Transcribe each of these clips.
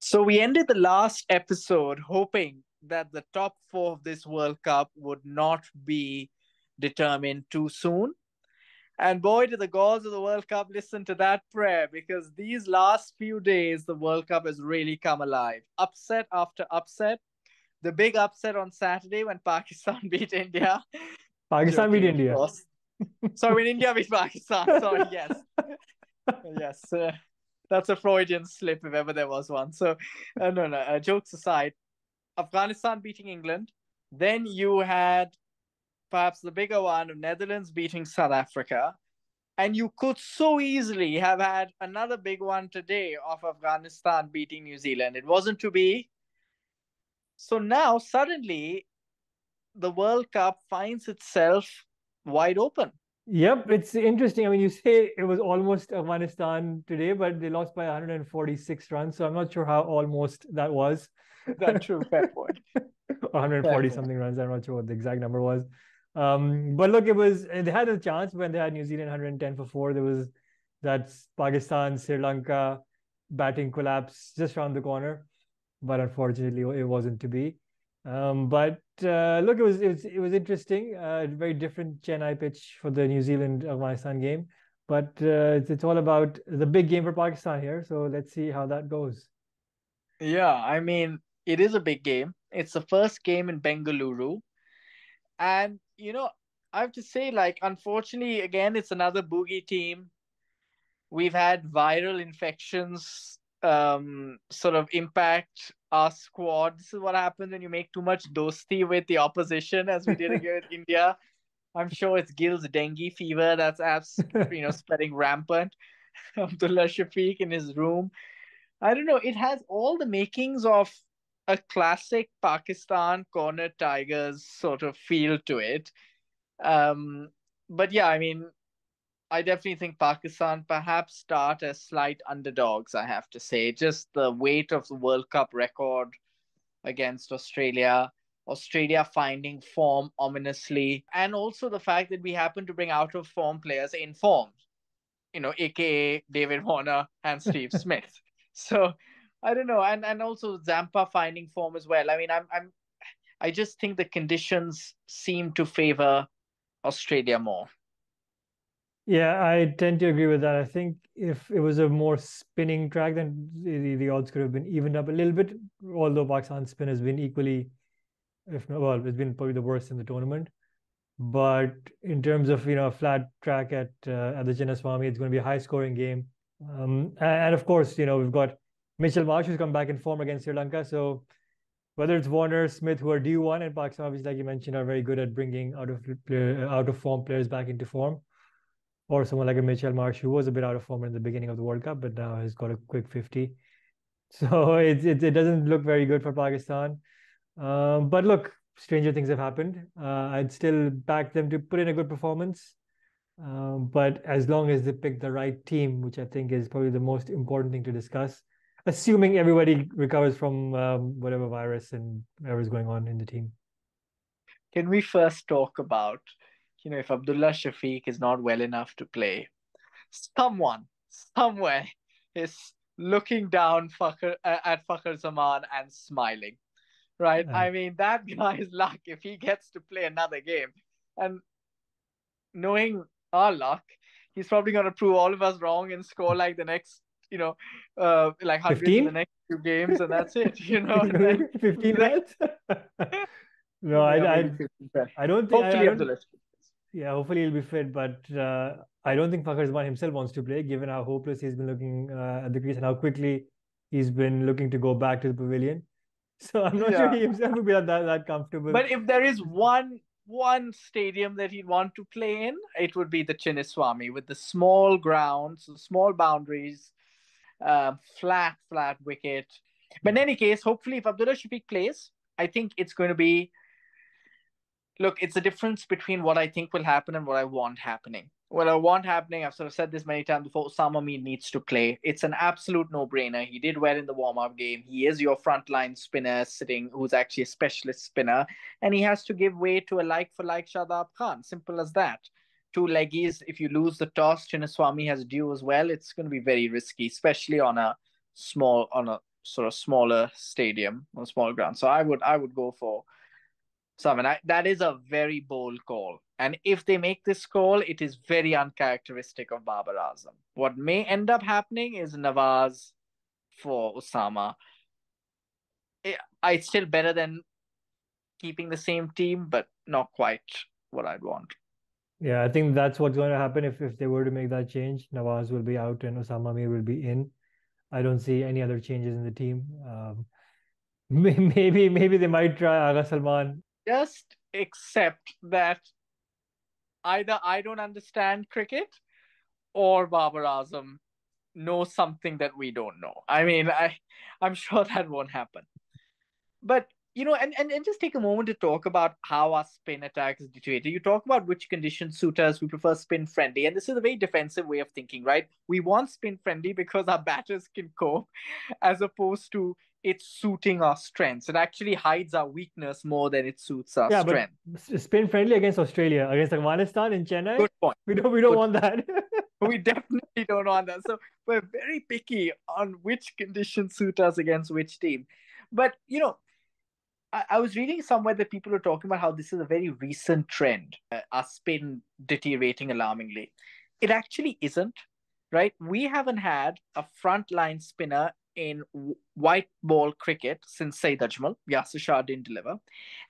So we ended the last episode hoping that the top four of this World Cup would not be determined too soon. And boy, did the gods of the World Cup listen to that prayer, because these last few days, the World Cup has really come alive. Upset after upset. The big upset on Saturday when Pakistan beat India. Pakistan beat Joking, of India. course. Sorry, when India beat Pakistan. Sorry, yes. Yes. That's a Freudian slip if ever there was one. So, no, no. Jokes aside, Afghanistan beating England. Then you had perhaps the bigger one of Netherlands beating South Africa. And you could so easily have had another big one today of Afghanistan beating New Zealand. It wasn't to be. So now suddenly the World Cup finds itself wide open. Yep, it's interesting. I mean, you say it was almost Afghanistan today, but they lost by 146 runs. So I'm not sure how almost that was. That's true. Fair point. Or Fair 140 point. something runs. I'm not sure what the exact number was. But look, it was they had a chance when they had New Zealand 110 for four. There was that Pakistan, Sri Lanka batting collapse just around the corner, but unfortunately it wasn't to be. But look, it was interesting. Very different Chennai pitch for the New Zealand Afghanistan game, but it's all about the big game for Pakistan here. So let's see how that goes. Yeah, I mean, it is a big game. It's the first game in Bengaluru. And, I have to say, like, unfortunately, again, it's another boogie team. We've had viral infections sort of impact our squad. This is what happens when you make too much dosti with the opposition, as we did against India. I'm sure it's Gill's dengue fever that's spreading rampant. Abdullah Shafiq in his room. I don't know. It has all the makings of a classic Pakistan corner Tigers sort of feel to it. Um, but yeah, I mean, I definitely think Pakistan perhaps start as slight underdogs, I have to say. Just the weight of the World Cup record against Australia, Australia finding form ominously, and also the fact that we happen to bring out of form players in form, aka David Warner and Steve Smith. So I don't know, and also Zampa finding form as well. I mean, I just think the conditions seem to favor Australia more. Yeah, I tend to agree with that. I think if it was a more spinning track, then the odds could have been evened up a little bit. Although Pakistan's spin has been equally, if not, well, it's been probably the worst in the tournament. But in terms of a flat track at the Chinnaswamy, it's going to be a high scoring game. And of course, we've got Mitchell Marsh who's come back in form against Sri Lanka. So whether it's Warner, Smith, who are D1, and Pakistan, obviously, like you mentioned, are very good at bringing out of form players back into form, or someone like a Mitchell Marsh who was a bit out of form in the beginning of the World Cup, but now has got a quick 50. So it doesn't look very good for Pakistan. But look, stranger things have happened. I'd still back them to put in a good performance. But as long as they pick the right team, which I think is probably the most important thing to discuss, assuming everybody recovers from whatever virus and whatever's going on in the team. Can we first talk about, if Abdullah Shafiq is not well enough to play, someone, somewhere is looking down at Fakhar Zaman and smiling, right? Uh, I mean, that guy's luck if he gets to play another game. And knowing our luck, he's probably going to prove all of us wrong and score like the next, like hundreds in the 15? next few games, and that's it, He's and going then to be 15 lads? No, yeah, I, maybe I, 15. I don't think, I Hopefully, don't, Abdullah. yeah, hopefully he'll be fit, but I don't think Fakhar Zaman himself wants to play, given how hopeless he's been looking at the crease and how quickly he's been looking to go back to the pavilion. So I'm not sure Yeah. he himself would be that comfortable. But if there is one stadium that he'd want to play in, it would be the Chinnaswamy with the small grounds, the small boundaries, flat wicket. But in any case, hopefully, if Abdullah Shafiq plays, I think it's going to be. Look, it's a difference between what I think will happen and what I want happening. What I want happening, I've sort of said this many times before, Osama Mead needs to play. It's an absolute no-brainer. He did well in the warm-up game. He is your frontline spinner sitting, who's actually a specialist spinner. And he has to give way to a like-for-like Shadab Khan. Simple as that. Two leggies, if you lose the toss, Chinnaswamy has due as well. It's going to be very risky, especially on a sort of smaller stadium or small ground. So I would go for Salman. That is a very bold call. And if they make this call, it is very uncharacteristic of Babar Azam. What may end up happening is Nawaz for Osama. It's still better than keeping the same team, but not quite what I'd want. Yeah, I think that's what's going to happen if they were to make that change. Nawaz will be out and Osama Mir will be in. I don't see any other changes in the team. Maybe they might try Agha Salman. Just accept that either I don't understand cricket or Babar Azam knows something that we don't know. I mean, I'm sure that won't happen. But and just take a moment to talk about how our spin attack is deteriorated. You talk about which conditions suit us. We prefer spin friendly, and this is a very defensive way of thinking, right? We want spin friendly because our batters can cope, as opposed to it suiting our strengths. It actually hides our weakness more than it suits our Yeah, but strength. spin friendly against Australia, against Afghanistan in Chennai. Good point. We don't Good. want that. We definitely don't want that. So we're very picky on which conditions suit us against which team. But I was reading somewhere that people are talking about how this is a very recent trend, our spin deteriorating alarmingly. It actually isn't, right? We haven't had a frontline spinner in white ball cricket since Saeed Ajmal. Yasir Shah didn't deliver.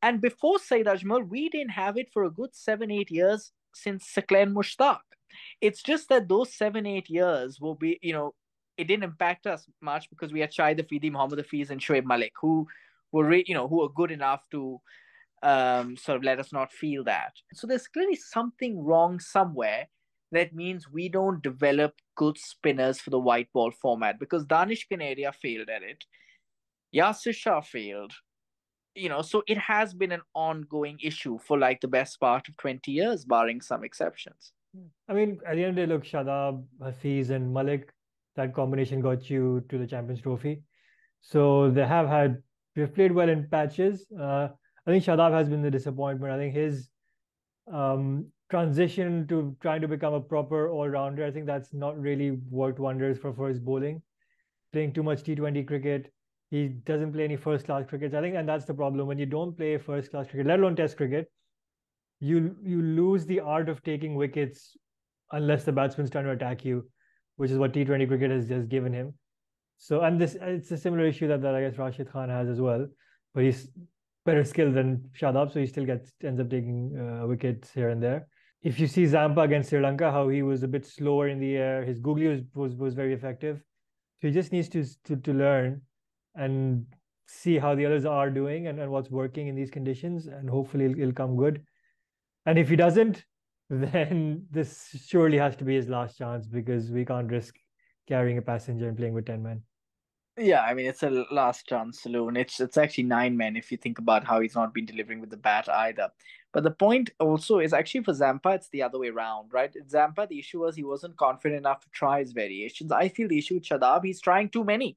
And before Saeed Ajmal, we didn't have it for a good 7, 8 years since Sakleen Mushtaq. It's just that those 7, 8 years will be, it didn't impact us much because we had Shahid Afridi, Muhammad Hafiz, and Shoaib Malik, who are good enough to sort of let us not feel that. So there's clearly something wrong somewhere. That means we don't develop good spinners for the white ball format because Danish Kanaria failed at it. Yasir Shah failed. So it has been an ongoing issue for like the best part of 20 years, barring some exceptions. I mean, at the end of the day, look, Shadab, Hafiz, and Malik, that combination got you to the Champions Trophy. So they've played well in patches. I think Shadab has been the disappointment. I think his transition to trying to become a proper all-rounder, I think that's not really worked wonders for his bowling. Playing too much T20 cricket. He doesn't play any first-class cricket. I think, and that's the problem. When you don't play first-class cricket, let alone Test cricket, you lose the art of taking wickets unless the batsman's trying to attack you, which is what T20 cricket has just given him. So, and this it's a similar issue that I guess Rashid Khan has as well, but he's better skilled than Shadab, so he still ends up taking wickets here and there. If you see Zampa against Sri Lanka, how he was a bit slower in the air, his googly was very effective. So he just needs to learn and see how the others are doing and what's working in these conditions, and hopefully it'll come good. And if he doesn't, then this surely has to be his last chance because we can't risk carrying a passenger and playing with 10 men. Yeah, I mean it's a last chance saloon. It's actually 9 men if you think about how he's not been delivering with the bat either. But the point also is actually for Zampa, it's the other way around, right? Zampa, the issue was he wasn't confident enough to try his variations. I feel the issue with Shadab, he's trying too many.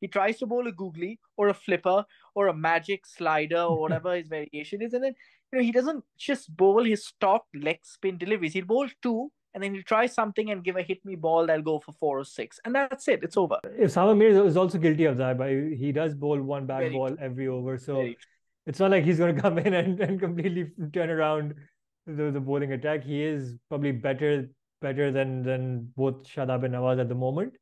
He tries to bowl a googly or a flipper or a magic slider or whatever his variation is, and then he doesn't just bowl his stock leg spin deliveries. He'll bowl two, and then he'll try something and give a hit me ball that'll go for 4 or 6, and that's it. It's over. If Sama Mir is also guilty of that, but he does bowl one bad Very ball true. every over. So Very true. it's not like he's going to come in and completely turn around the bowling attack. He is probably better than both Shadab and Nawaz at the moment,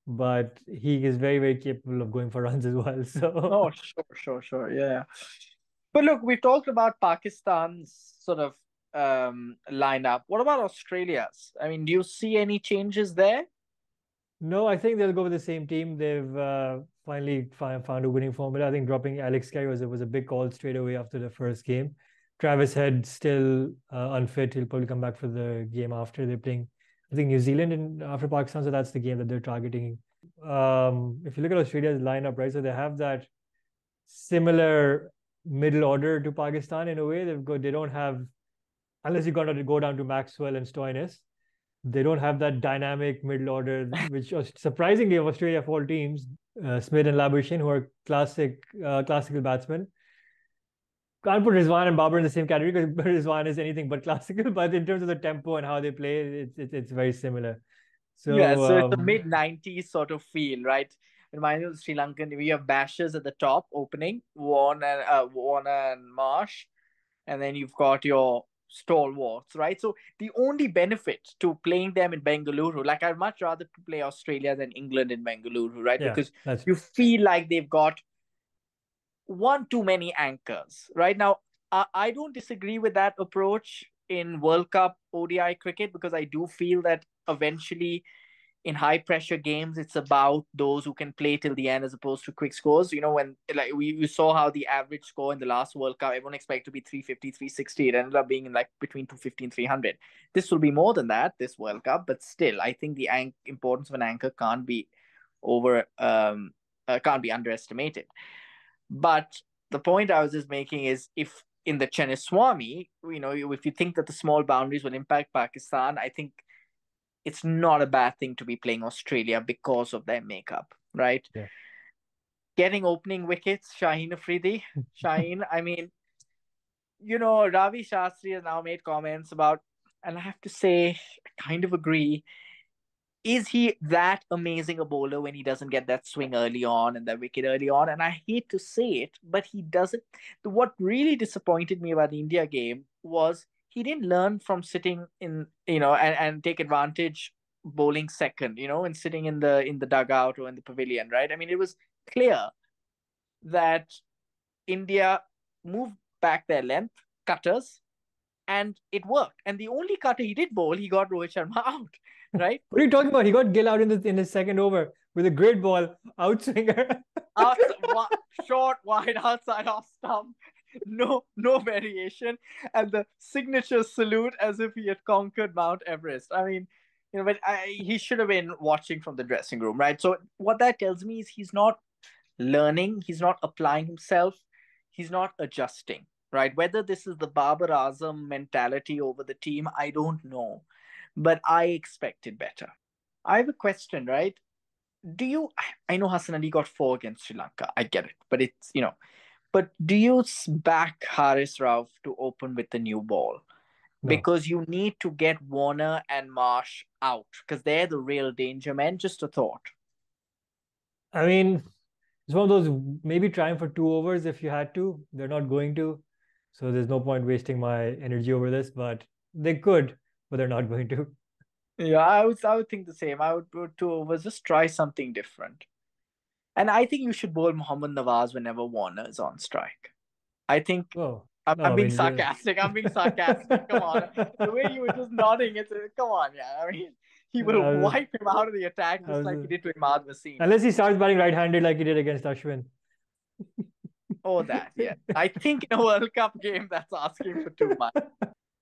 but he is very, very capable of going for runs as well. So Oh, sure. Yeah. But look, we've talked about Pakistan's sort of lineup. What about Australia's? I mean, do you see any changes there? no, I think they'll go with the same team. They've finally found a winning formula. I think dropping Alex Carey was a big call straight away after the first game. Travis Head still unfit. He'll probably come back for the game after. They're playing, I think, New Zealand after Pakistan, so that's the game that they're targeting. If you look at Australia's lineup, right, so they have that similar middle order to Pakistan in a way. They don't have, unless you got to go down to Maxwell and Stoinis, they don't have that dynamic middle order, which was surprisingly of Australia of all teams, Smith and Labuschagne, who are classical batsmen. Can't put Rizwan and Babar in the same category because Rizwan is anything but classical. But in terms of the tempo and how they play, it's very similar. Yeah, So so it's a mid 90s sort of feel, right? reminds me of the Sri Lankan. We have bashers at the top opening, Warner and Marsh, and then you've got your stalwarts, right? So the only benefit to playing them in Bengaluru, like I'd much rather play Australia than England in Bengaluru, right? Yeah, Because that's you feel like they've got one too many anchors, right? Now, I don't disagree with that approach in World Cup ODI cricket because I do feel that eventually in high pressure games, it's about those who can play till the end as opposed to quick scores. You know, when like we saw how the average score in the last World Cup, everyone expected to be 350, 360. It ended up being in like between 250 and 300. This will be more than that this World Cup, but still, I think the importance of an anchor can't be underestimated. But the point I was just making is if in the Cheniswami, if you think that the small boundaries will impact Pakistan, I think it's not a bad thing to be playing Australia because of their makeup, right? yeah. Getting opening wickets, Shaheen Afridi. Shaheen, I mean, Ravi Shastri has now made comments about, and I have to say, I kind of agree. Is he that amazing a bowler when he doesn't get that swing early on and that wicket early on? And I hate to say it, but he doesn't. What really disappointed me about the India game was he didn't learn from sitting in, and take advantage bowling second, and sitting in the dugout or in the pavilion, right? I mean, it was clear that India moved back their length, cutters, and it worked. And the only cutter he did bowl, he got Rohit Sharma out, right? What are you talking about? He got Gill out in his second over with a great ball, outswinger. Out, short, wide, outside off stump. No variation, and the signature salute as if he had conquered Mount Everest. I mean, but he should have been watching from the dressing room, right? So what that tells me is he's not learning, he's not applying himself, he's not adjusting, right? Whether this is the Babar Azam mentality over the team, I don't know, but I expected better. I have a question, right? Do you? I know Hassan Ali got four against Sri Lanka. I get it, but But do you back Haris Rauf to open with the new ball? No, Because you need to get Warner and Marsh out because they're the real danger men. Just a thought. I mean, it's one of those maybe trying for 2 overs if you had to. They're not going to. So there's no point wasting my energy over this, but they could, but they're not going to. Yeah, I would think the same. I would put 2 overs. Just try something different. And I think you should bowl Muhammad Nawaz whenever Warner is on strike. I think Oh, I'm no, I being mean, sarcastic. I'm being sarcastic. Come on. The way you were just nodding, come on, yeah. I mean, he will I was, wipe him out of the attack I just was, like he did to Imad Wasim. unless he starts batting right-handed like he did against Ashwin. Oh, that, yeah. I think in a World Cup game, that's asking for too much.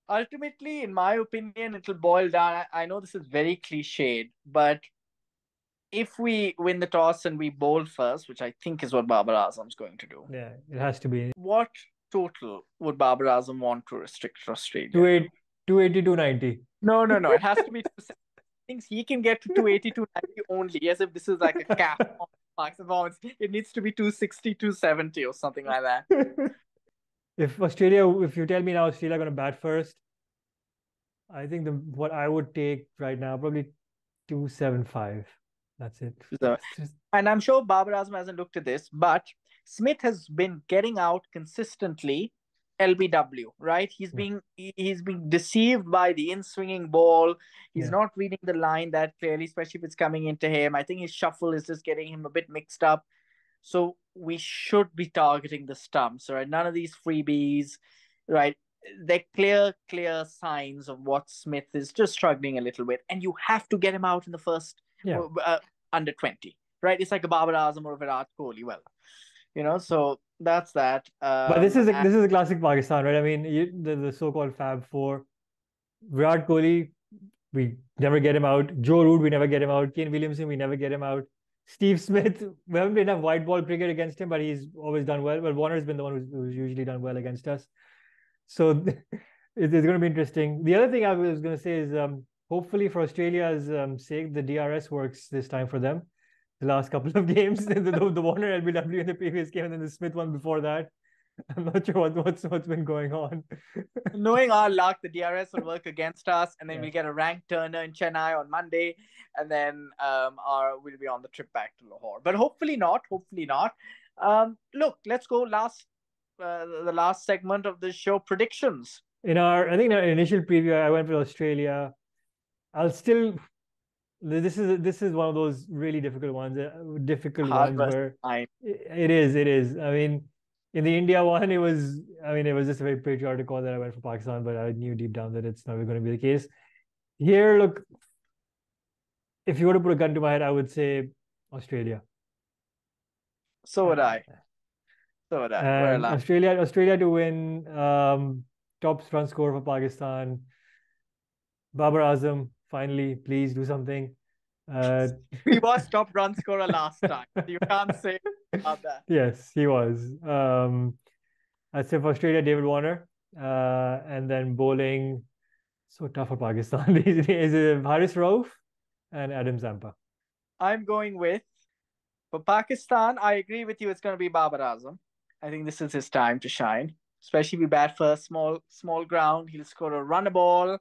Ultimately, in my opinion, it'll boil down. I know this is very cliched, but if we win the toss and we bowl first, which I think is what Babar Azam's going to do, Yeah, it has to be what total would Babar Azam want to restrict Australia to? 28, 280, 290. No. It has to be thinks he can get to 280, 290 only, as if this is like a cap on Park's performance. It needs to be 260, 270 or something like that. If you tell me now Australia going to bat first, I think what I would take right now probably 275. That's it. So, and I'm sure Babar Azam hasn't looked at this, but Smith has been getting out consistently LBW, right? Yeah, He's being deceived by the in-swinging ball. He's yeah, not reading the line that clearly, especially if it's coming into him. I think his shuffle is just getting him a bit mixed up. So we should be targeting the stumps, right? None of these freebies, right? They're clear signs of what Smith is just struggling a little with, and you have to get him out in the first yeah. under 20, right? It's like a Babar Azam or a Virat Kohli. Well, so that's that. But this is a classic Pakistan, right? I mean, the so-called Fab Four, Virat Kohli, we never get him out. Joe Root, we never get him out. Kane Williamson, we never get him out. Steve Smith, we haven't played enough white ball cricket against him, but he's always done well. Well, Warner's been the one who's usually done well against us. So it's going to be interesting. The other thing I was going to say is hopefully for Australia's sake, the DRS works this time for them. The last couple of games, the Warner LBW in the previous game, and then the Smith one before that. I'm not sure what's been going on. Knowing our luck, the DRS will work against us, and then Yeah. we'll get a ranked turner in Chennai on Monday, and then we'll be on the trip back to Lahore. But hopefully not. Hopefully not. Look, let's go the last segment of the show, predictions. I think in our initial preview, I went for Australia. I'll still. This is one of those really difficult Hard ones versus where time. it is. I mean, in the India one, it was just a very patriotic call that I went for Pakistan, but I knew deep down that it's never going to be the case. Here, look, if you were to put a gun to my head, I would say Australia. So would I. Uh, So would I. We're and alive. Australia to win, top run score for Pakistan. Babar Azam, finally, please do something. Uh, He was top run scorer last time. You can't say about that. yes, he was. I'd say for Australia, David Warner. And then bowling, so tough for Pakistan these days. Haris Rauf and Adam Zampa. I'm going with for Pakistan. I agree with you. It's going to be Babar Azam. I think this is his time to shine. Especially if we bat for a small ground, he'll score a run ball,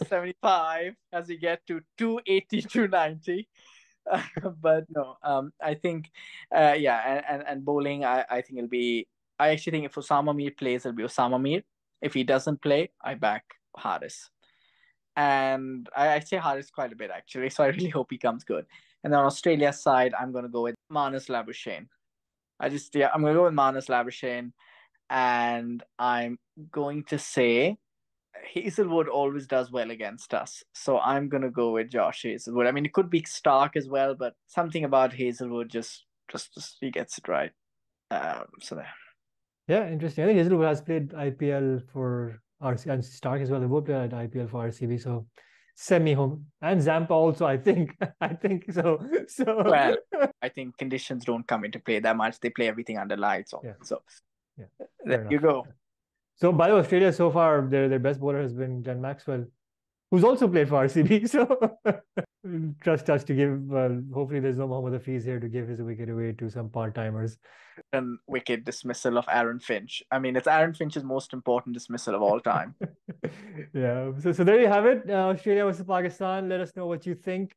75 as we get to 280, 290. But no, I think, yeah, and bowling, I think it'll be. I actually think if Osama Mir plays, it'll be Osama Mir. If he doesn't play, I back Haris. And I say Haris quite a bit actually, so I really hope he comes good. And then on Australia's side, I'm going to go with Marnus Labuschagne. I'm going to go with Marnus Labuschagne, and I'm going to say Hazelwood always does well against us. So I'm going to go with Josh Hazelwood. I mean, it could be Stark as well, but something about Hazelwood just he gets it right. So there. Yeah, interesting. I think Hazelwood has played IPL for RC and Stark as well. They both played IPL for RCB, so semi home and Zampa also. I think. I think so. So Well, I think conditions don't come into play that much. They play everything under lights on. yeah, So yeah, there fair you enough. go. So by the way, Australia so far, their best bowler has been Glenn Maxwell, who's also played for RCB. So trust us to give. Well, hopefully, there's no Mohammad Hafiz here to give his wicket away to some part timers. And wicked dismissal of Aaron Finch. I mean, it's Aaron Finch's most important dismissal of all time. Yeah. So there you have it. Australia versus Pakistan. Let us know what you think.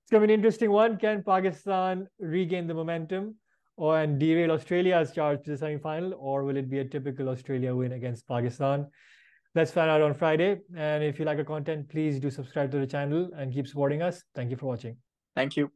It's going to be an interesting one. Can Pakistan regain the momentum and derail Australia's charge to the semi-final, or will it be a typical Australia win against Pakistan? Let's find out on Friday. And if you like our content, please do subscribe to the channel and keep supporting us. Thank you for watching. Thank you.